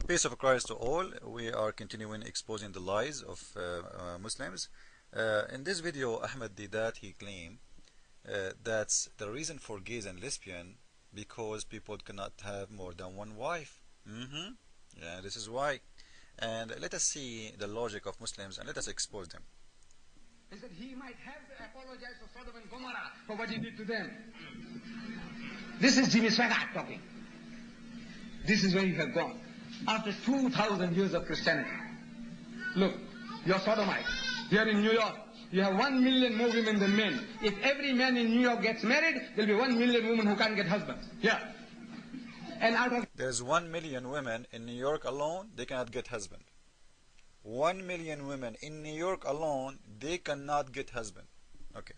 Peace of Christ to all. We are continuing exposing the lies of Muslims. In this video, Ahmed Deedat, he claimed that's the reason for gays and lesbian because people cannot have more than one wife. Yeah, this is why. And let us see the logic of Muslims and let us expose them. He said he might have to apologize to Sodom and Gomorrah for what he did to them. This is Jimmy Swaggart talking. This is where you have gone. After 2,000 years of Christianity. Look, you're Sodomites. Here in New York, you have 1 million more women than men. If every man in New York gets married, there'll be 1 million women who can't get husbands. Yeah. And out of... There's 1 million women in New York alone, they cannot get husband. 1 million women in New York alone, they cannot get husband. Okay.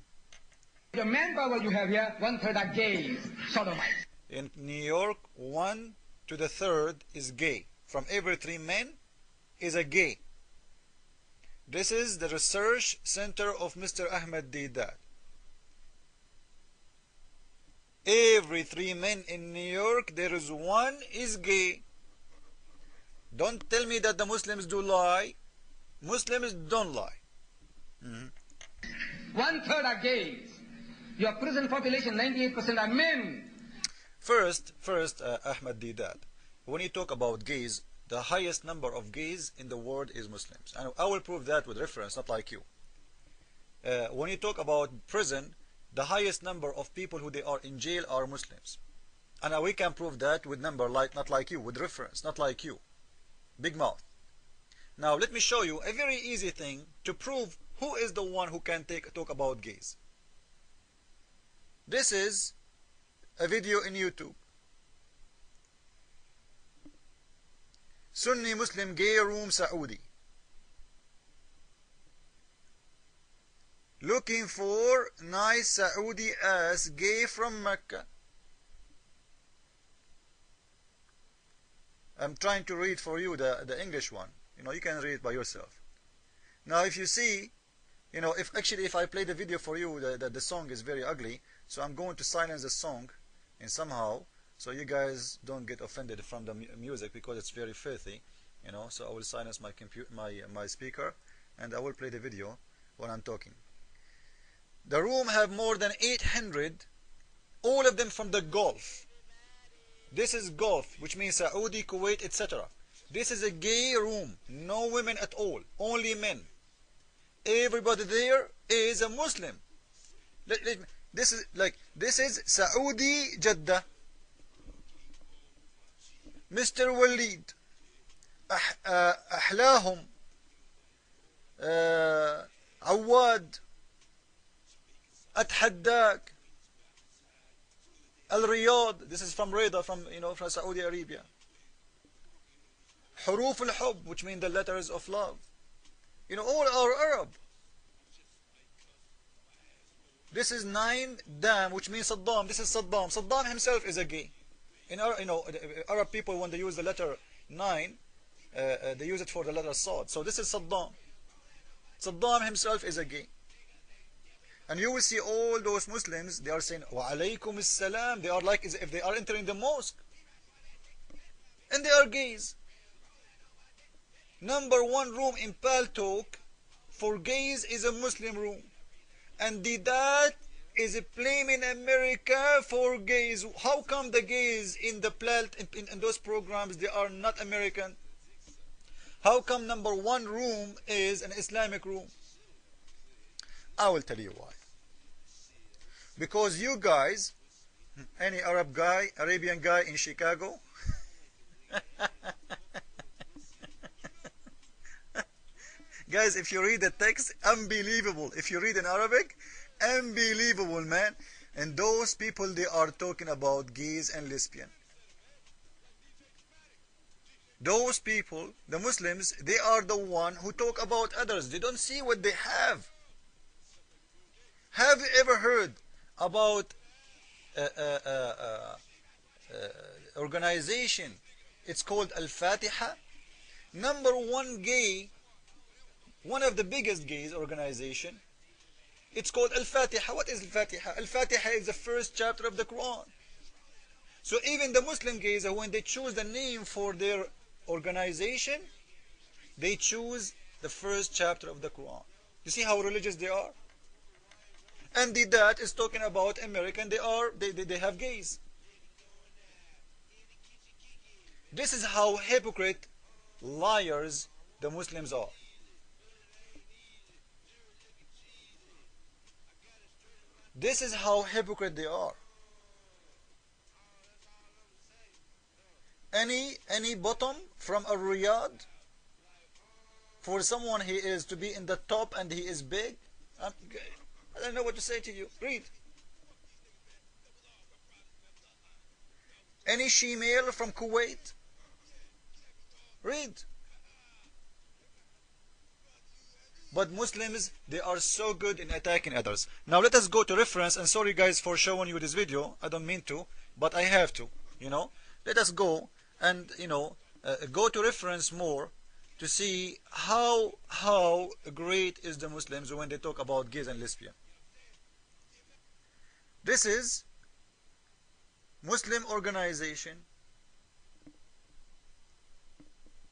The manpower you have here, 1/3 are gays, Sodomites. In New York, 1 to the 3rd is gay. From every 3 men is a gay. This is the research center of Mr. Ahmed Deedat. Every 3 men in New York, there is 1 is gay. Don't tell me that the Muslims do lie. Muslims don't lie. 1/3 are gays. Your prison population, 98% are men. First, Ahmed Deedat, when you talk about gays, the highest number of gays in the world is Muslims. And I will prove that with reference, not like you. When you talk about prison, the highest number of people who they are in jail are Muslims. And we can prove that with number, like not like you, with reference, not like you. Big mouth. Now let me show you a very easy thing to prove who is the one who can talk about gays. This is a video in YouTube. Sunni Muslim gay room Saudi. Looking for nice Saudi ass gay from Mecca. I'm trying to read for you the English one. You can read it by yourself. Now if you see, if I play the video for you, the song is very ugly, so I'm going to silence the song and somehow, so you guys don't get offended from the music because it's very filthy, so I will silence my my speaker and I will play the video when I'm talking. The room have more than 800, all of them from the Gulf. This is Gulf, which means Saudi, Kuwait, etc. This is a gay room, no women at all, only men. Everybody there is a Muslim. This is Saudi Jeddah. Mr. Walid, أحلاهم, عواد, أتحداك, الرياض. This is from Riyadh, from Saudi Arabia. حروف الحب, which mean the letters of love. All are Arab. This is 9 Dam, which means Saddam. This is Saddam. Saddam himself is a gay. Arab people, when they use the letter 9, they use it for the letter Sad. So this is Saddam. Saddam himself is a gay. And you will see all those Muslims, they are saying, Wa alaykum as-salam. They are like as if they are entering the mosque. And they are gays. Number 1 room in Paltalk for gays is a Muslim room. And Deedat is blaming America for gays. How come the gays in those programs, they are not American? How come number 1 room is an Islamic room? I will tell you why. Because you guys, any Arabian guy in Chicago, guys, if you read the text, unbelievable. If you read in Arabic, unbelievable, man. And those people, they are talking about gays and lesbian. Those people, the Muslims, they are the one who talk about others. They don't see what they have. Have you ever heard about organization? It's called Al-Fatiha. Number 1 gay, one of the biggest gays organization, it's called Al-Fatiha. What is Al-Fatiha? Al-Fatiha is the first chapter of the Quran. So even the Muslim gays, when they choose the name for their organization, they choose the first chapter of the Quran. You see how religious they are? And Deedat is talking about American, they have gays. This is how hypocrite, liars the Muslims are. This is how hypocrite they are. Any bottom from a Riyadh, for someone he is to be in the top and he is big, I don't know what to say to you. Read. Any she-male from Kuwait, read. But Muslims, they are so good in attacking others. Now let us go to reference, and sorry guys for showing you this video, I don't mean to, but I have to, Let us go and, go to reference more to see how great is the Muslims when they talk about gays and lesbian. This is Muslim organization,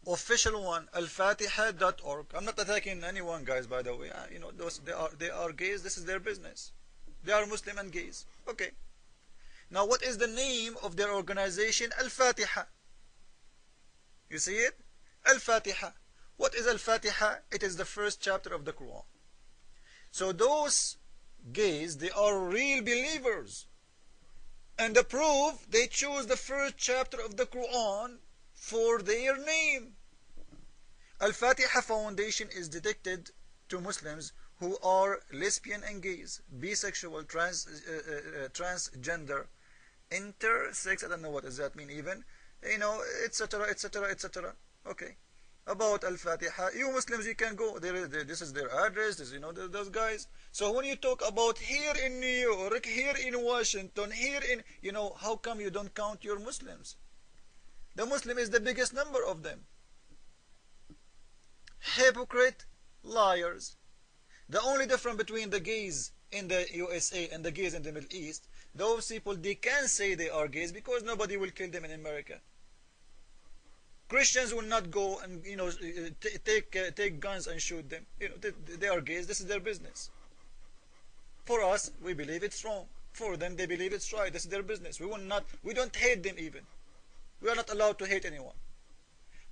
official one, alfatiha.org. I'm not attacking anyone, guys, by the way. Those they are gays. This is their business. They are Muslim and gays. Okay. Now, what is the name of their organization? Al-Fatiha. You see it? Al-Fatiha. What is Al-Fatiha? It is the first chapter of the Quran. So those gays, they are real believers. And the proof, they choose the first chapter of the Quran for their name. Al-Fatiha Foundation is dedicated to Muslims who are lesbian and gays, bisexual, transgender, intersex, I don't know what does that mean even, etc., etc., etc. Okay. About Al-Fatiha, you Muslims, you can go. This is their address. This, those guys. So when you talk about here in New York, here in Washington, here in, how come you don't count your Muslims? The Muslim is the biggest number of them. Hypocrite, liars. The only difference between the gays in the USA and the gays in the Middle East, those people, they can say they are gays because nobody will kill them in America. Christians will not go and take guns and shoot them. They are gays. This is their business. For us, we believe it's wrong. For them, they believe it's right. This is their business. We don't hate them even. We are not allowed to hate anyone.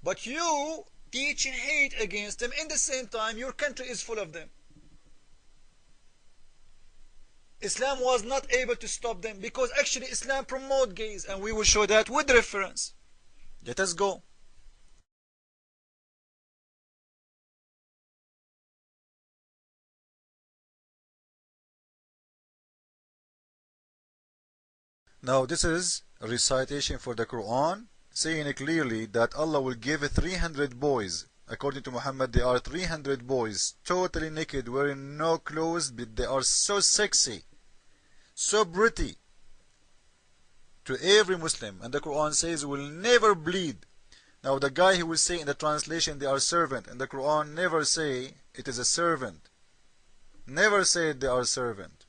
But you teaching hate against them, in the same time, your country is full of them. Islam was not able to stop them because actually Islam promotes gays, and we will show that with reference. Let us go. Now this is a recitation for the Quran, saying clearly that Allah will give 300 boys. According to Muhammad, there are 300 boys, totally naked, wearing no clothes, but they are so sexy, so pretty to every Muslim. And the Quran says will never bleed. Now the guy who will say in the translation they are servant, and the Quran never say it is a servant. Never say they are servant.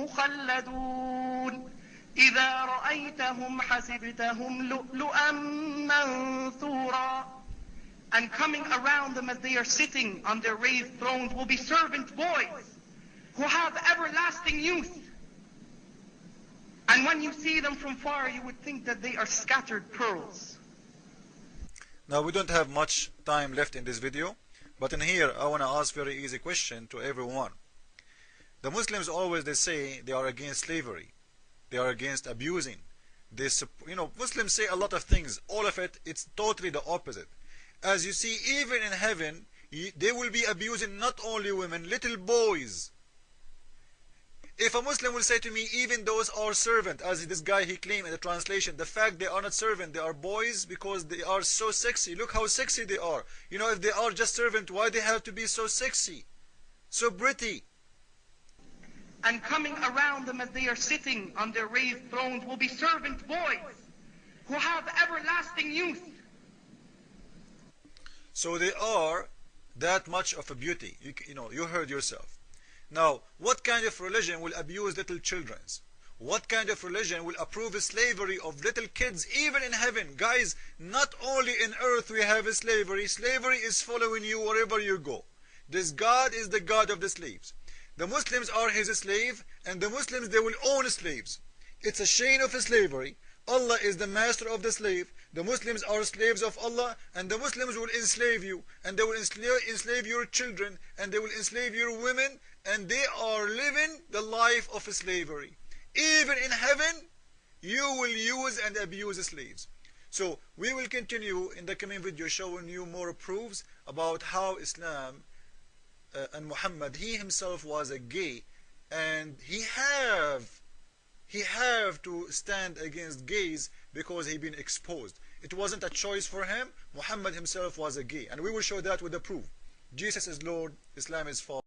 مخلدون إذا رأيتهم حسبتهم لؤلؤا منثورا. And coming around them as they are sitting on their raised thrones will be servant boys who have everlasting youth. And when you see them from far, you would think that they are scattered pearls. Now we don't have much time left in this video, but in here I want to ask very easy question to everyone. The Muslims always, they say they are against slavery. They are against abusing. Muslims say a lot of things. All of it, it's totally the opposite. As you see, even in heaven, they will be abusing not only women, little boys. If a Muslim will say to me, even those are servant, as this guy he claimed in the translation, the fact they are not servant, they are boys because they are so sexy. Look how sexy they are. If they are just servant, why they have to be so sexy, so pretty? And coming around them as they are sitting on their raised thrones will be servant boys who have everlasting youth. So they are that much of a beauty. You heard yourself. Now, what kind of religion will abuse little children? What kind of religion will approve slavery of little kids even in heaven? Guys, not only in earth we have slavery. Slavery is following you wherever you go. This God is the God of the slaves. The Muslims are his slave, and the Muslims, they will own slaves. It's a chain of slavery. Allah is the master of the slave. The Muslims are slaves of Allah, and the Muslims will enslave you, and they will enslave your children, and they will enslave your women, and they are living the life of slavery. Even in heaven, you will use and abuse slaves. So we will continue in the coming video showing you more proofs about how Islam and Muhammad, he himself was a gay, and he have to stand against gays because he been exposed. It wasn't a choice for him. Muhammad himself was a gay, and we will show that with the proof. Jesus is Lord, Islam is Father.